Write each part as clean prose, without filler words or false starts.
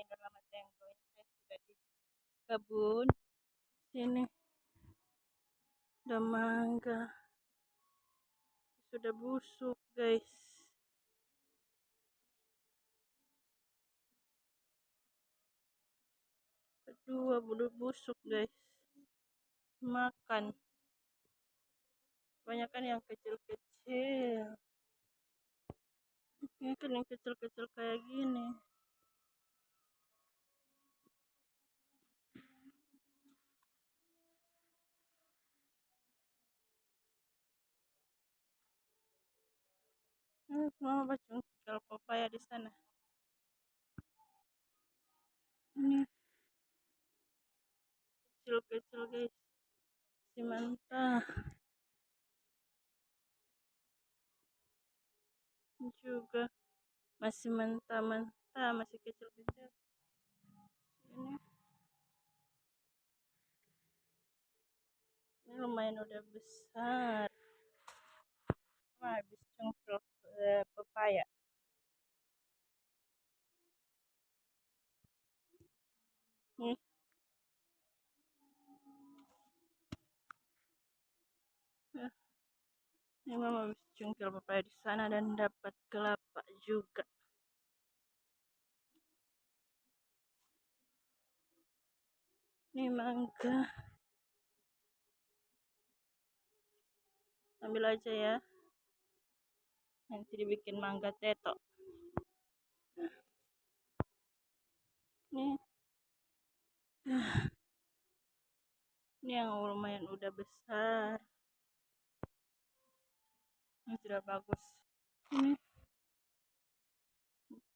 Indra Tenggo. Ini saya sudah di kebun. Sini ada mangga. Sudah busuk, guys. Kedua udah busuk, guys. Makan. Kebanyakan yang kecil-kecil. Ini kan yang kecil-kecil kayak gini. Mama baca kalau papaya di sana. Ini kecil-kecil, guys. Si mentah. Juga masih mentah-mentah, masih kecil-kecil. Ini lumayan udah besar. Habis cungkil pepaya. Nih. Ini mama habis cungkil pepaya di sana dan dapat kelapa juga. Ini mangga. Ambil aja ya. Nanti dibikin mangga teto. Nih. Ini yang lumayan udah besar. Ini sudah bagus. Ini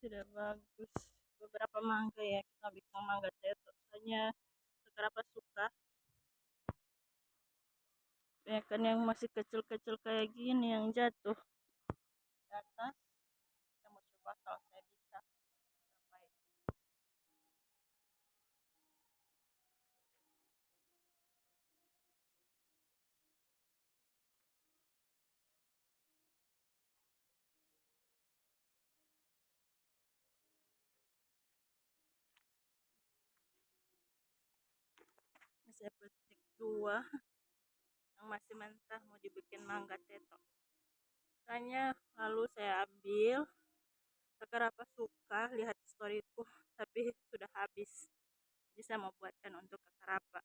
sudah bagus. Beberapa mangga ya, kita bikin mangga teto. Soalnya beberapa suka. Ya kan yang masih kecil-kecil kayak gini yang jatuh di atas. Kita mau coba kalau saya bisa. Saya petik dua yang masih mentah mau dibikin mangga teto. Soalnya lalu saya ambil kakak apa suka lihat storyku tapi sudah habis, jadi saya mau buatkan untuk kakak apa.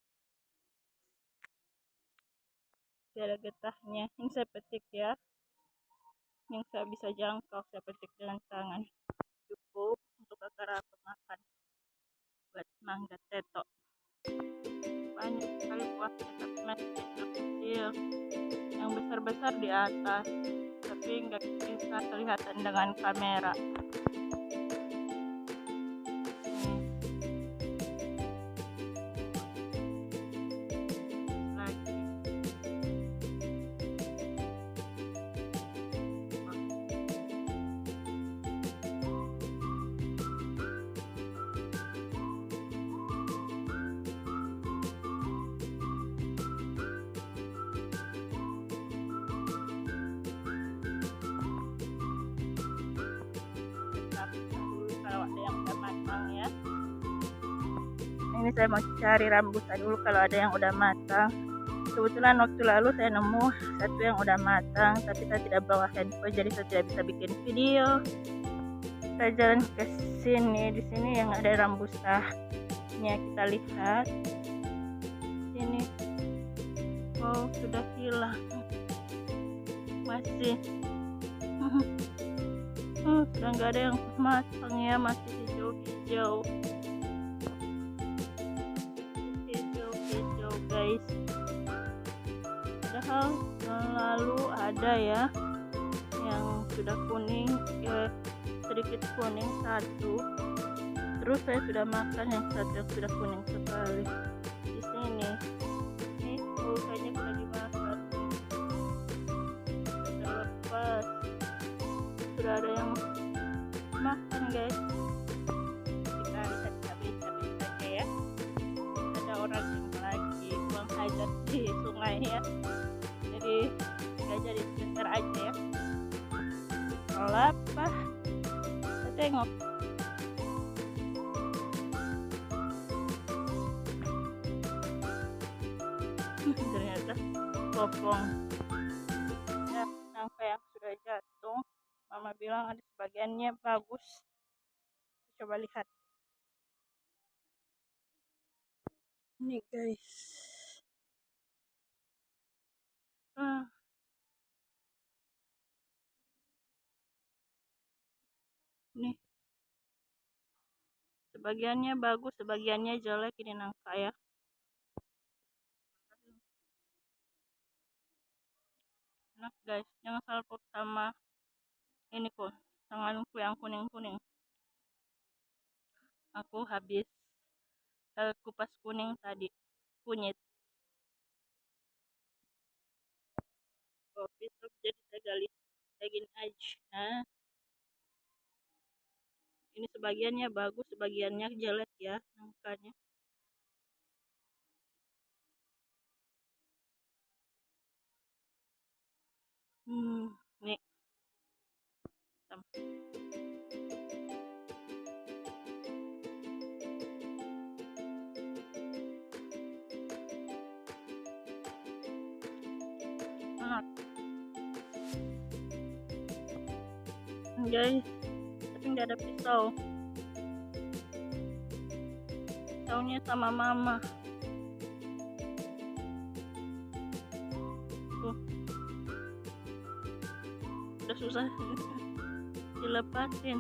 Ada getahnya, ini saya petik ya, yang saya bisa jangkau saya petik dengan tangan. Cukup untuk kakak apa makan buat mangga teto. Banyak sekali buahnya tapi masih kecil-kecil, yang besar-besar di atas tapi nggak bisa kelihatan dengan kamera. Kalau ada yang udah matang ya, ini saya mau cari rambutan dulu kalau ada yang udah matang. Kebetulan waktu lalu saya nemu satu yang udah matang tapi saya tidak bawa handphone, jadi saya tidak bisa bikin video. Saya jalan ke sini, di sini yang ada rambutannya, kita lihat sini. Oh, sudah hilang, masih sudah nggak ada yang matang ya, masih hijau-hijau guys. Padahal lalu ada ya yang sudah kuning ya, sedikit kuning satu, terus saya sudah makan yang satu yang sudah kuning sekali di sini. Nih kayaknya sudah dimakan, sudah lepas, sudah ada yang makan guys. Kita lihat cabai-cabai saja ya, ada orang yang lagi buang hajat di sungai ya, jadi nggak jadi sebentar aja ya. Kelapa, kita tengok teropong. Ya, nangka yang sudah jatuh, mama bilang ada sebagiannya bagus. Coba lihat. Ini guys. Nih. Sebagiannya bagus, sebagiannya jelek. Ini nangka ya. Enak guys, jangan salpok sama ini kok, tanganku yang kuning-kuning. Aku habis kupas kuning tadi, kunyit. Besok jadi saya gali kayak gini aja. Ini sebagiannya bagus, sebagiannya jelek ya nangkanya. Nih. Enak. Guys, tapi nggak ada pisau. Pisaunya sama mama. Tuh. Udah susah dilepasin.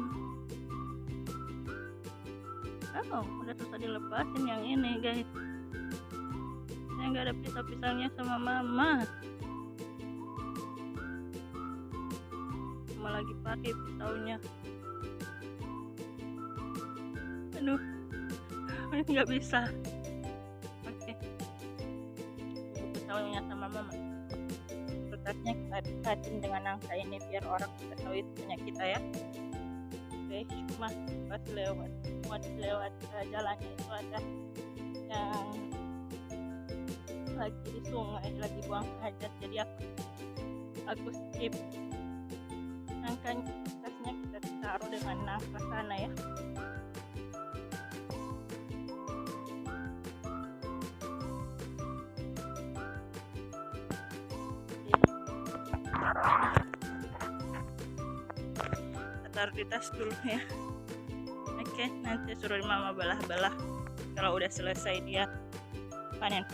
Udah susah dilepasin yang ini guys. Saya nggak ada pisau-pisaunya sama mama. Cuma lagi pakai pisaunya. Aduh, nggak bisa. Oke, pisaunya sama mama. Letaknya kita dekatin dengan nangka ini biar orang bisa tahu itu punya kita ya. Oke, cuma pas lewat jalannya itu ada yang lagi di sungai, lagi buang hajat, jadi aku skip. Nangkanya tasnya kita taruh dengan nangka sana ya. Taruh di tas dulu ya. Oke, nanti suruh mama belah-belah kalau udah selesai dia panen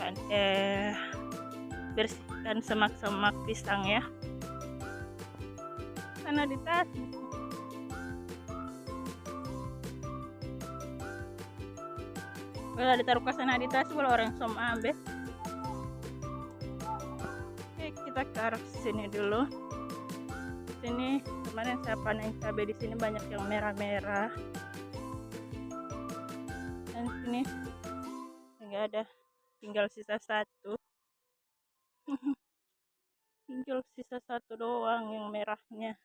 bersihkan semak-semak pisang ya. Sana di tas. Boleh ditaruh ke sana di tas, boleh orang sama ambil. Oke, kita ke arah sini dulu. Sini kemarin saya panen cabai, di sini banyak yang merah-merah. Dan sini nggak ada, tinggal sisa satu. Tinggal sisa satu doang yang merahnya.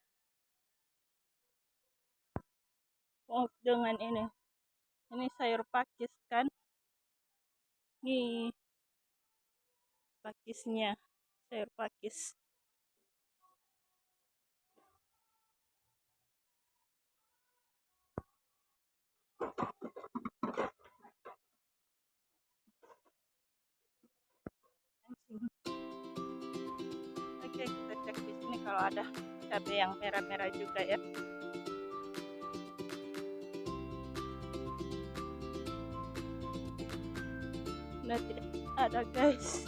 Dengan ini sayur pakis kan? Nih pakisnya, sayur pakis. Oke, kita cek di sini kalau ada cabai yang merah-merah juga ya. Nah, tidak ada guys.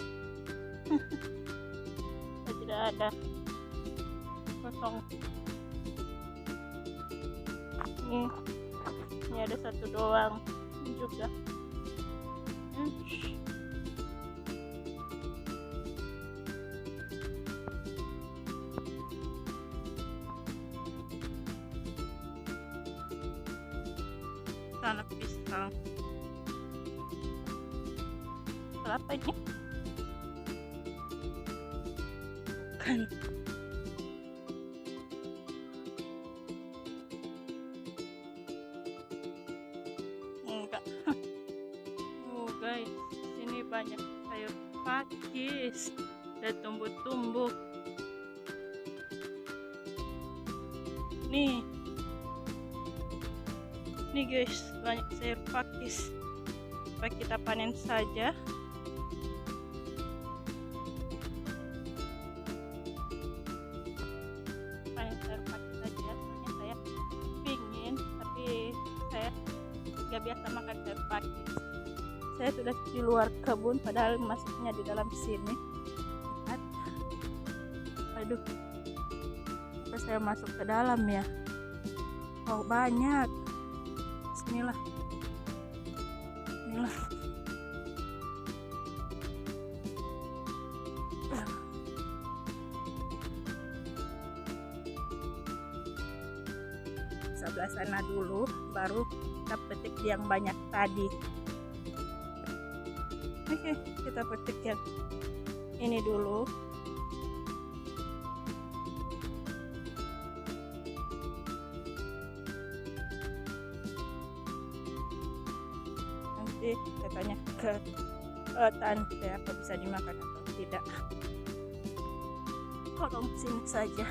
Tidak ada, kosong. Ini ada satu doang juga. Sana pisang. Apa ini? Bukan. Enggak. Guys, sini banyak sayur pakis dan tumbuh-tumbuh. Nih guys, banyak sayur pakis. Coba kita panen saja. biasa makan sayur pakis. Saya sudah di luar kebun padahal masuknya di dalam sini. Lihat. Aduh, apa saya masuk ke dalam ya? Oh, banyak. Bismillah. Bismillah. Sebelah sana dulu, baru kita petik yang banyak tadi. Oke, kita petik yang ini dulu. Nanti kita tanya ke tante apa bisa dimakan atau tidak. Tolong sini saja.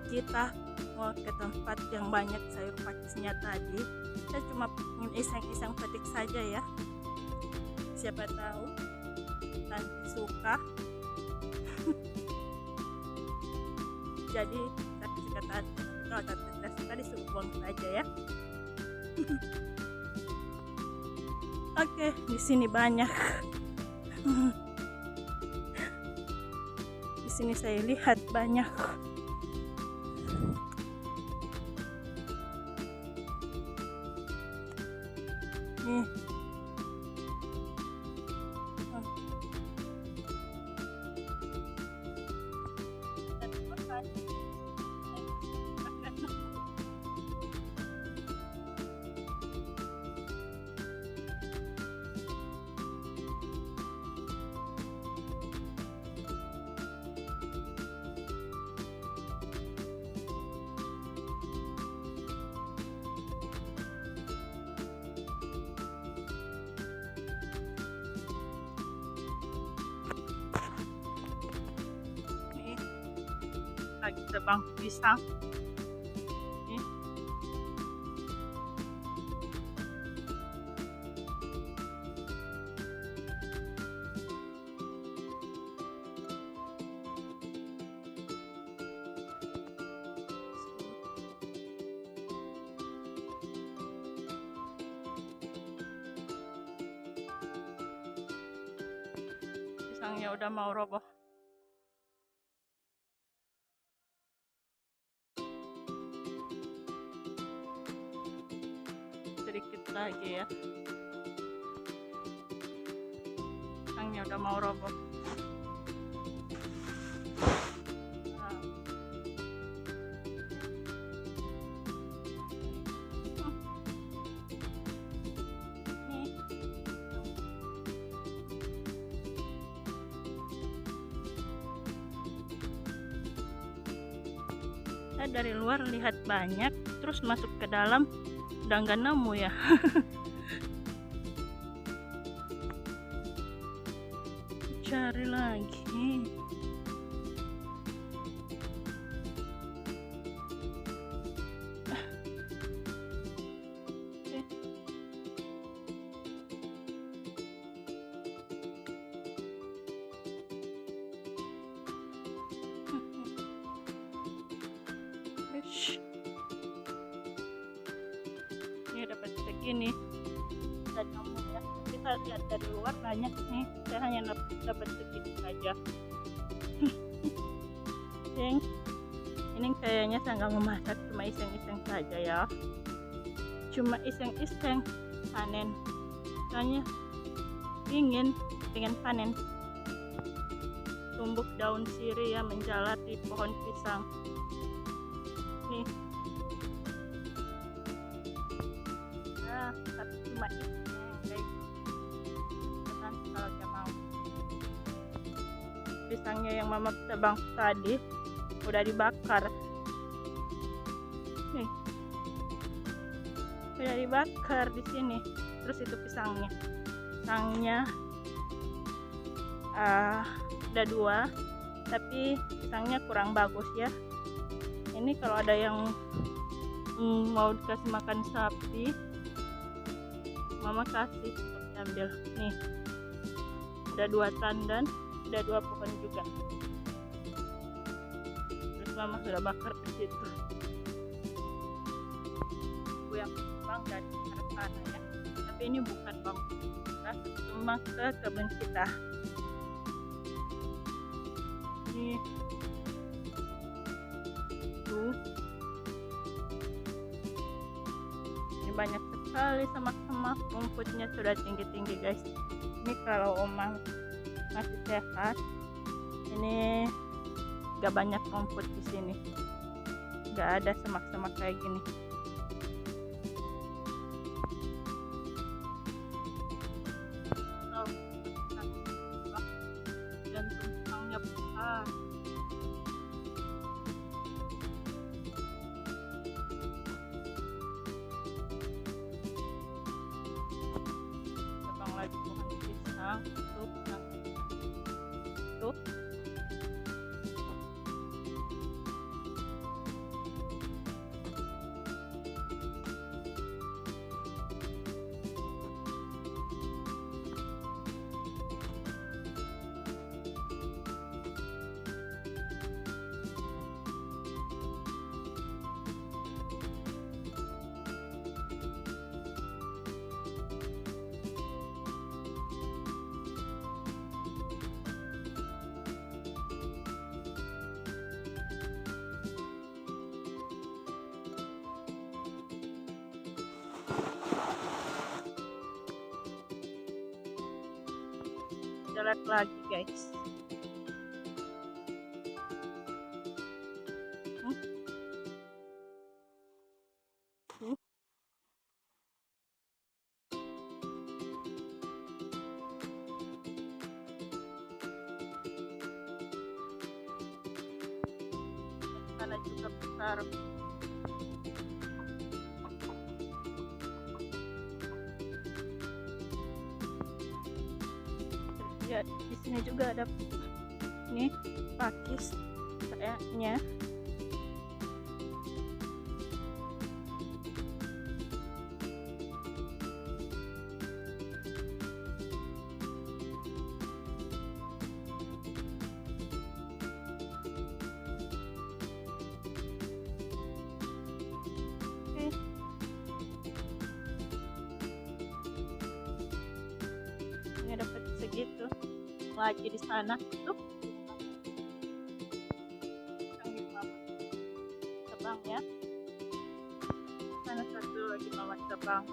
Kita mau ke tempat yang banyak sayur pakisnya tadi. Saya cuma ingin iseng-iseng petik saja ya. Siapa tahu tante suka. Jadi kita kasih ke tante. Kalau tante tidak suka disuruh buang saja ya. Oke, di sini banyak. Di sini saya lihat banyak. Nih. Lagi tebang pisang. Nih. Pisangnya udah mau roboh. Sedikit lagi ya. Pisangnya udah mau roboh. Saya dari luar lihat banyak, terus masuk ke dalam udah nggak nemu ya. Cari lagi. Ini dapat segini dan namun ya kita lihat dari luar banyak nih, saya hanya dapat segini saja. Ini kayaknya saya nggak memasak, cuma iseng-iseng saja ya, cuma iseng-iseng panen, soalnya ingin panen. Tumbuk daun sirih ya menjalar di pohon pisang nih. Nah, tapi cuma ini guys, kalau dia mau. Pisangnya yang mama tebang tadi udah dibakar nih, udah dibakar di sini. Terus itu pisangnya ada 2, tapi pisangnya kurang bagus ya. Ini kalau ada yang mau dikasih makan sapi, mama kasih untuk diambil nih. Ada 2 tandan, ada 2 pohon juga. Terus mama sudah bakar di situ. bambu yang tumbang dari arah sana ya, tapi ini bukan bambu kita, cuma ke kebun kita. Ini tuh, ini banyak sekali semak-semak, rumputnya sudah tinggi-tinggi guys. Ini kalau Oma masih sehat, ini gak banyak rumput di sini, gak ada semak-semak kayak gini. Jantung pisangnya besar. Tebang lagi pohon pisang tuh, tuh. Jelek lagi guys. Sana juga besar. Ya, di sini juga ada nih pakis kayaknya. Ini dapat segitu. Lagi di sana tuh tebang ya, sana satu lagi mama tebang.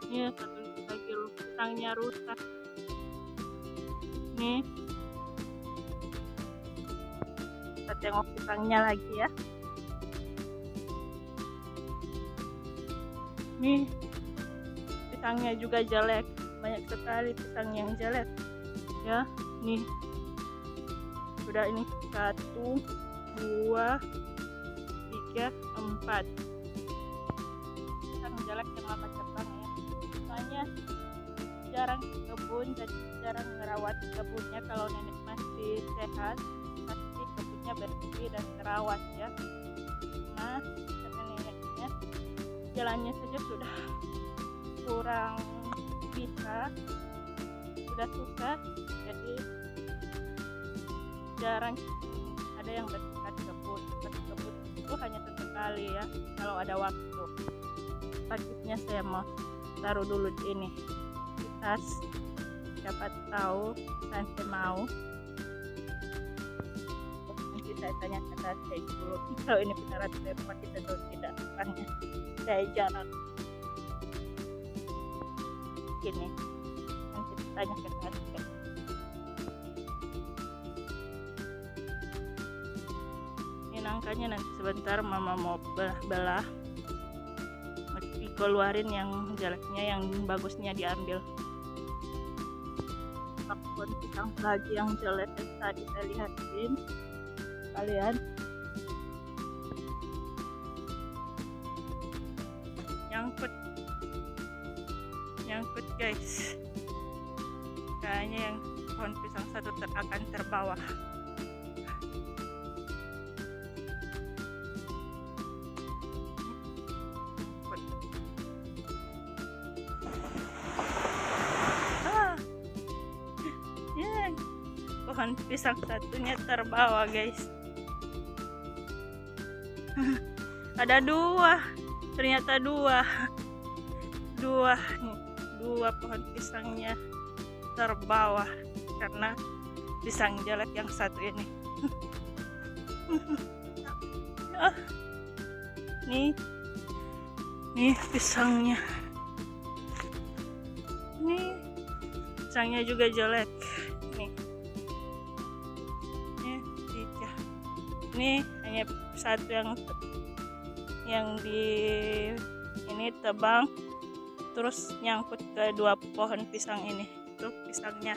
Ini satu lagi pisangnya rusak nih. Kita tengok pisangnya lagi ya. Nih pisangnya juga jelek, banyak sekali pisang yang jelek ya. Nih udah, ini 1, 2, 3, 4 pisang jelek yang mama tebang ya. Soalnya jarang ke kebun, jadi jarang merawat kebunnya. Kalau nenek masih sehat, pasti kebunnya bersih dan terawat ya. Nah, karena neneknya jalannya saja sudah kurang bisa, sudah susah, jadi jarang ada yang berangkat kebun. Kebun itu hanya sesekali ya, kalau ada waktu. Pakisnya saya mau taruh dulu di ini, di tas, siapa tahu nanti mau. Nanti saya tanya ke saya dulu kalau ini beneran saya pakai atau tidak. Makanya saya jarang gini, nanti tanya ke saya. Ini nangkanya nanti sebentar mama mau belah-belah, dikeluarin yang jeleknya, yang bagusnya diambil. Pohon pisang lagi yang jelek yang tadi saya lihatin kalian, nyangkut guys. Kayaknya yang pohon pisang satu akan terbawa. Pohon pisang satunya terbawa guys. Ada dua, ternyata dua dua pohon pisangnya terbawah karena pisang jelek yang satu ini. Ah, nih pisangnya, nih pisangnya juga jelek. Nih hanya satu yang di ini tebang, terus nyangkut ke dua pohon pisang ini. Tuh pisangnya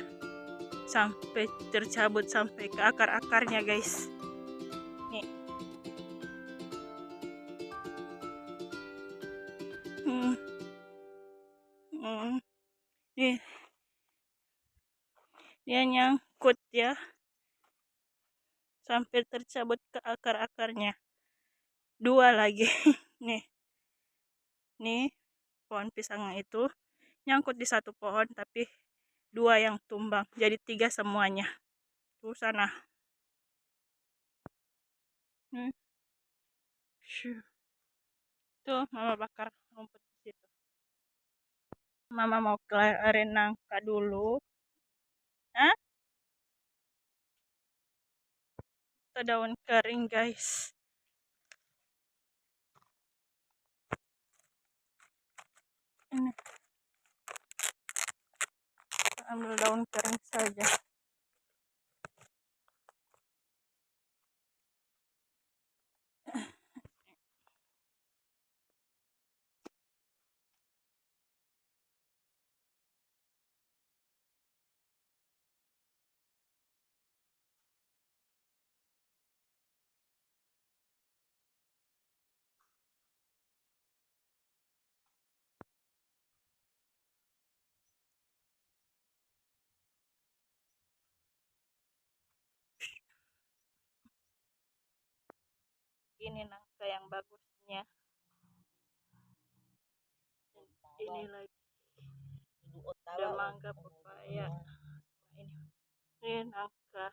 sampai tercabut sampai ke akar-akarnya guys. Nih nih dia nyangkut ya sampai tercabut ke akar-akarnya. Dua lagi. nih pohon pisang itu nyangkut di satu pohon tapi dua yang tumbang, jadi tiga semuanya. Tuh sana. Tuh mama bakar rumput di situ. Mama mau kelarin nangka dulu. Hah? Itu daun kering guys. Ini ambil daun kering saja. Ini nangka yang bagusnya. Ini lagi ada mangga, pepaya. Ini nangka.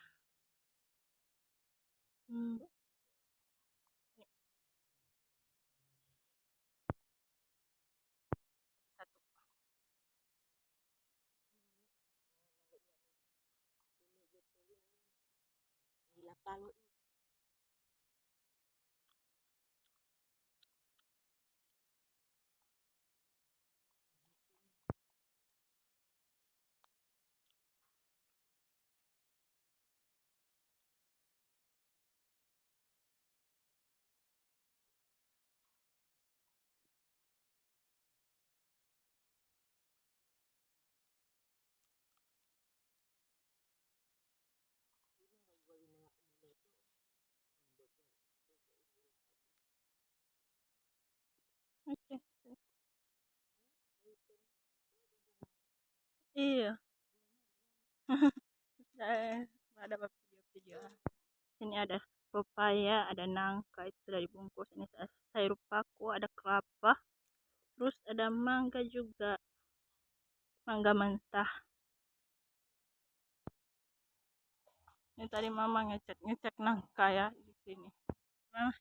Satu. Oke. Iya. Ada video-video. Ini ada pepaya, ada nangka itu sudah dibungkus. Ini sayur paku, ada kelapa, terus ada mangga juga, mangga mentah. Ini tadi mama ngecek nangka ya di sini. Nah,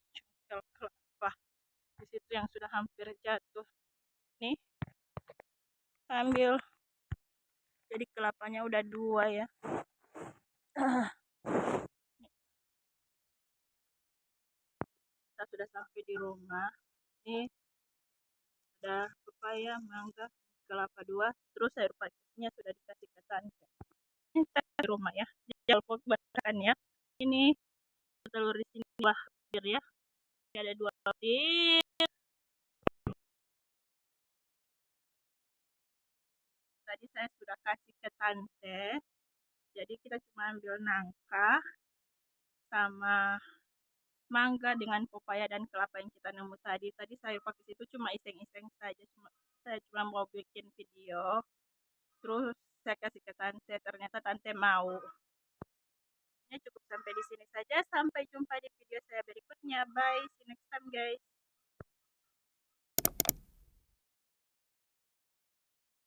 cungkel kelapa di situ yang sudah hampir jatuh. Nih, ambil. Jadi kelapanya udah dua ya. Kita sudah sampai di rumah. Nih ada pepaya, mangga, kelapa dua, terus sayur pakisnya sudah dikasih ke tante. Ini di rumah ya, jangan lupa buatkan ya. Ini telur di sini dua bir ya. Ini ada dua bir. Tadi saya sudah kasih ke tante. Jadi kita cuma ambil nangka sama mangga dengan pepaya dan kelapa yang kita nemu tadi. Tadi sayur pakis itu cuma iseng-iseng saja. Saya cuma mau bikin video. Terus saya kasih ke tante, ternyata tante mau. Cukup sampai di sini saja. Sampai jumpa di video saya berikutnya. Bye. See you next time guys.